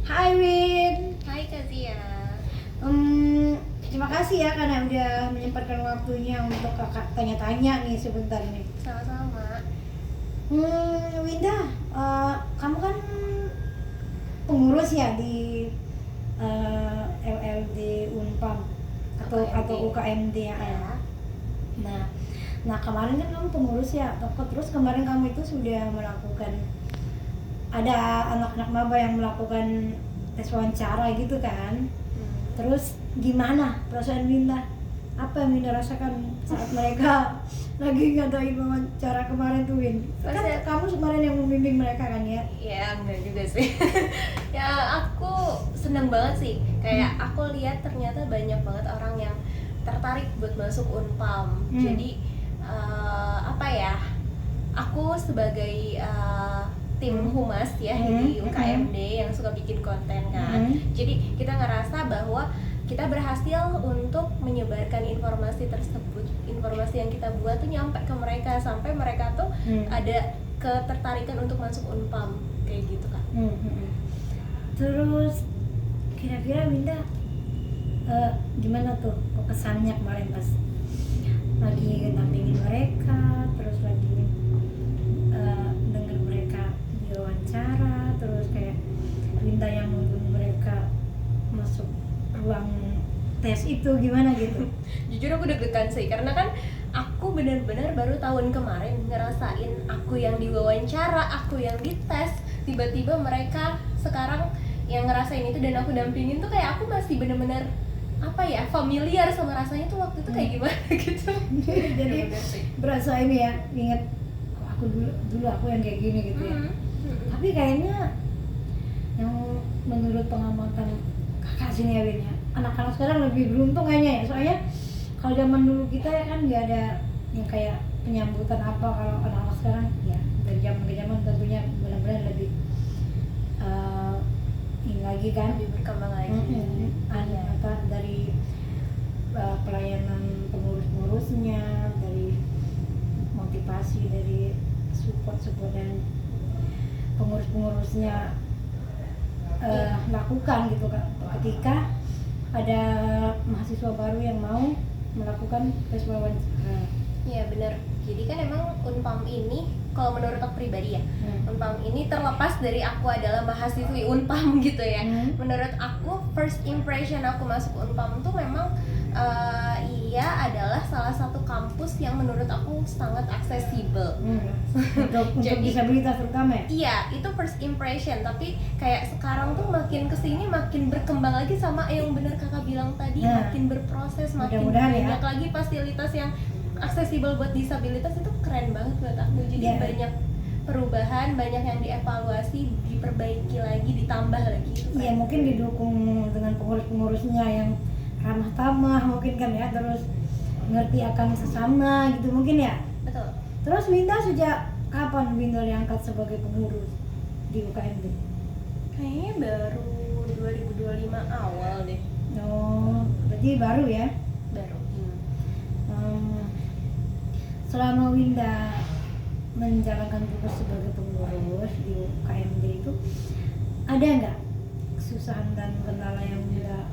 Hai Win. Hai Kak Zia. Terima kasih ya karena udah menyempatkan waktunya untuk kakak tanya-tanya nih sebentar nih. Sama-sama. Winda, kamu kan pengurus ya di LLD Unpam atau UKMD ya. Nah kemarin kan kamu pengurus ya, terus kemarin kamu itu sudah melakukan, ada anak-anak maba yang melakukan tes wawancara gitu kan. Terus gimana perasaan Winda? Apa yang Winda rasakan saat mereka lagi ngadain wawancara kemarin tuh Win? Kan kamu kemarin yang membimbing mereka kan ya? Ya enggak juga sih. Ya aku seneng banget sih. Kayak aku lihat ternyata banyak banget orang yang tertarik buat masuk Unpam. Jadi apa ya? Aku sebagai tim humas ya di UKMD yang suka bikin konten kan. Jadi kita ngerasa bahwa kita berhasil untuk menyebarkan informasi tersebut. Informasi yang kita buat tuh nyampe ke mereka sampai mereka tuh ada ketertarikan untuk masuk Unpam kayak gitu kan. Terus kira-kira Winda gimana tuh kesannya kemarin pas lagi nampingin mereka, terus lagi dengar mereka diwawancara, terus kayak Winda yang nunggu mereka masuk ruang tes itu gimana gitu? Jujur aku deg-degan sih karena kan aku benar-benar baru tahun kemarin ngerasain aku yang diwawancara, aku yang dites, tiba-tiba mereka sekarang yang ngerasain itu dan aku dampingin tuh kayak aku masih benar-benar apa ya, familiar sama rasanya tuh waktu itu kayak gimana gitu. Jadi berasa ini ya, inget aku dulu aku yang kayak gini gitu ya. Tapi kayaknya yang menurut pengamatan kakak sini ya Win ya, anak-anak sekarang lebih beruntung kayaknya ya, soalnya kalau zaman dulu kita ya kan nggak ada yang kayak penyambutan apa. Kalau anak-anak sekarang ya dari zaman ke zaman tentunya benar-benar lebih ini lagi kan, Lebih berkembang lagi. apa dari pelayanan pengurus-pengurusnya, dari motivasi, dari support dan pengurus-pengurusnya lakukan gitu kan ketika ada mahasiswa baru yang mau melakukan tes wawancara. Iya benar. Jadi kan emang Unpam ini kalau menurut aku pribadi ya, Unpam ini terlepas dari aku adalah mahasiswi Unpam gitu ya. Menurut aku first impression aku masuk Unpam tuh memang ia adalah salah satu kampus yang menurut aku sangat aksesibel. Untuk disabilitas terutama ya? Iya, itu first impression, tapi kayak sekarang tuh makin kesini makin berkembang lagi sama yang benar kakak bilang tadi, makin berproses, makin banyak lagi fasilitas yang aksesibel buat disabilitas. Itu keren banget buat aku. Jadi banyak perubahan, banyak yang dievaluasi, diperbaiki lagi, ditambah lagi. Iya, mungkin didukung dengan pengurus-pengurusnya yang ramah tamah mungkin kan ya, terus ngerti akan sesama gitu mungkin ya. Betul. Terus Winda sejak kapan Winda diangkat sebagai pengurus di UKMD? Kayaknya baru 2025 awal deh. Oh, berarti baru ya? Baru. Selama Winda menjalankan tugas sebagai pengurus di UKMD itu, ada nggak kesusahan dan kendala yang Winda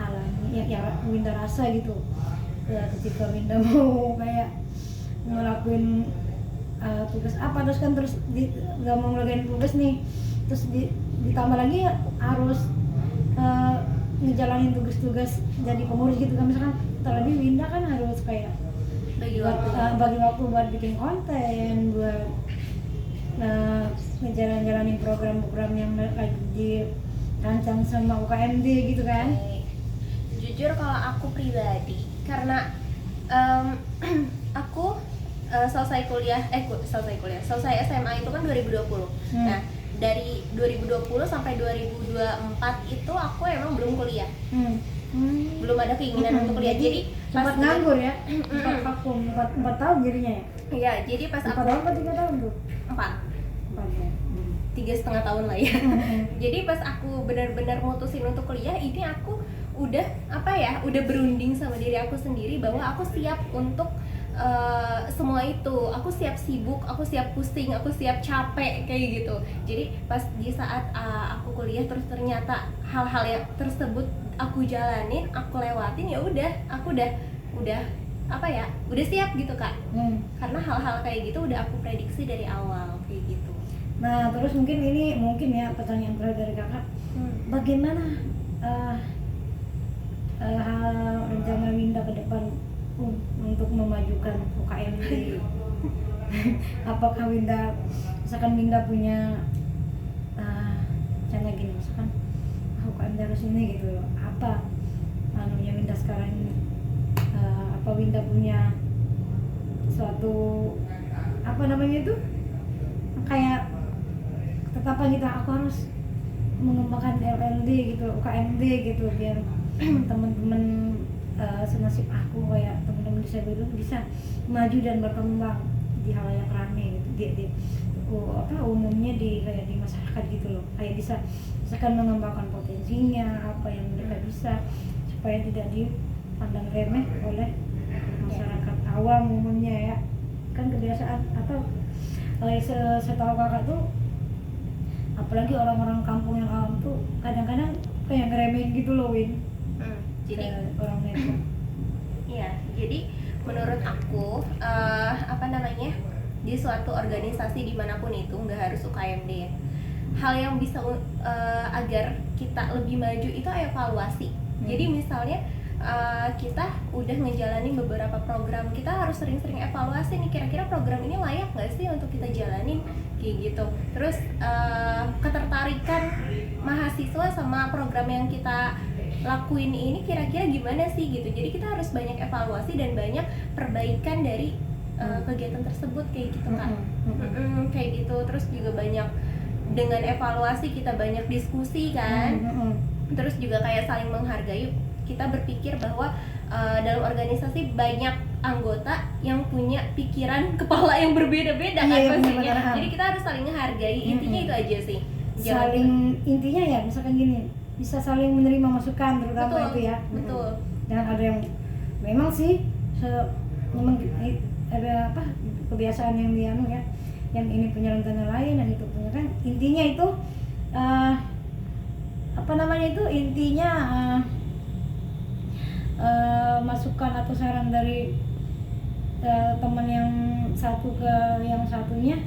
alami, yang Winda rasa gitu ya ketika Winda mau kayak ngelakuin tugas apa, terus kan nggak mau ngelakuin tugas nih, terus ditambah lagi harus ngejalanin tugas-tugas jadi pengurus gitu kan, misalkan terlebih Winda kan harus kayak bagi waktu buat bikin konten, buat ngejalanin program-program yang lagi dirancang sama UKMD gitu kan. Jujur kalau aku pribadi, karena aku selesai SMA itu kan 2020. Nah, dari 2020 sampai 2024 itu aku emang belum kuliah. Belum ada keinginan untuk kuliah. Jadi sempat nganggur ya. 4 tahun jadinya ya. Iya, jadi pas 4 tahun atau 3 tahun tuh? 4 ya. 3,5 tahun lah ya. Jadi pas aku benar-benar mutusin untuk kuliah, ini aku udah berunding sama diri aku sendiri bahwa aku siap untuk semua itu aku siap sibuk, aku siap pusing, aku siap capek kayak gitu. Jadi pas di saat aku kuliah terus ternyata hal-hal yang tersebut aku jalanin, aku lewatin, ya udah aku udah apa ya, udah siap gitu Kak. Karena hal-hal kayak gitu udah aku prediksi dari awal kayak gitu. Nah terus mungkin ya pertanyaan terakhir dari kakak, bagaimana rencana Winda ke depan untuk memajukan UKMD? Apakah misalkan Winda punya rencana gini, misalkan UKMD harus ini gitu loh, apa anunya Winda sekarang ini, apa Winda punya suatu apa namanya itu kayak tetapan gitu, aku harus mengembangkan LLD gitu, UKMD gitu, biar teman-teman senasib aku kayak teman-teman disabilitas bisa maju dan berkembang di halayak ramai gitu, di umumnya kayak di masyarakat gitu loh, kayak bisa misalkan mengembangkan potensinya apa yang mereka bisa, supaya tidak dipandang remeh oleh masyarakat awam umumnya ya. Kan kebiasaan atau setahu kakak tuh, apalagi orang-orang kampung yang awam tuh kadang-kadang kayak ngeremehin gitu loh Win. Jadi orang itu. Iya, jadi menurut aku apa namanya, di suatu organisasi dimanapun itu nggak harus UKMD ya. Hal yang bisa agar kita lebih maju itu evaluasi. Jadi misalnya kita udah ngejalanin beberapa program, kita harus sering-sering evaluasi nih, kira-kira program ini layak nggak sih untuk kita jalanin kayak gitu. Terus ketertarikan mahasiswa sama program yang kita lakuin ini kira-kira gimana sih gitu. Jadi kita harus banyak evaluasi dan banyak perbaikan dari kegiatan tersebut kayak gitu kan. Kayak gitu. Terus juga banyak, dengan evaluasi kita banyak diskusi kan. Terus juga kayak saling menghargai. Kita berpikir bahwa dalam organisasi banyak anggota yang punya pikiran kepala yang berbeda-beda kan pastinya. Jadi kita harus saling menghargai. Intinya itu aja sih. Intinya ya misalkan gini, bisa saling menerima masukan terutama. Betul, itu ya. Betul. Jangan ada yang memang sih memang ada apa kebiasaan yang dianu ya, yang ini punya rencana lain dan itu punya kan. Intinya itu apa namanya itu, intinya masukan atau saran dari teman yang satu ke yang satunya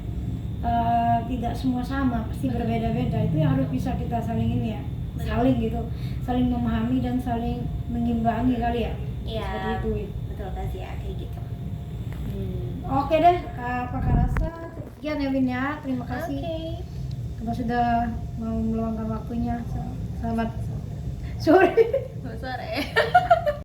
tidak semua sama, pasti berbeda-beda. Itu yang harus bisa kita saling ini ya, saling gitu, saling memahami dan saling mengimbangi kali ya. Iya, seperti itu. betul kasih ya kayak gitu. Oke deh Kakak Rasa, sekian ya Win ya, terima kasih. Kakak sudah mau meluangkan waktunya. Selamat sore.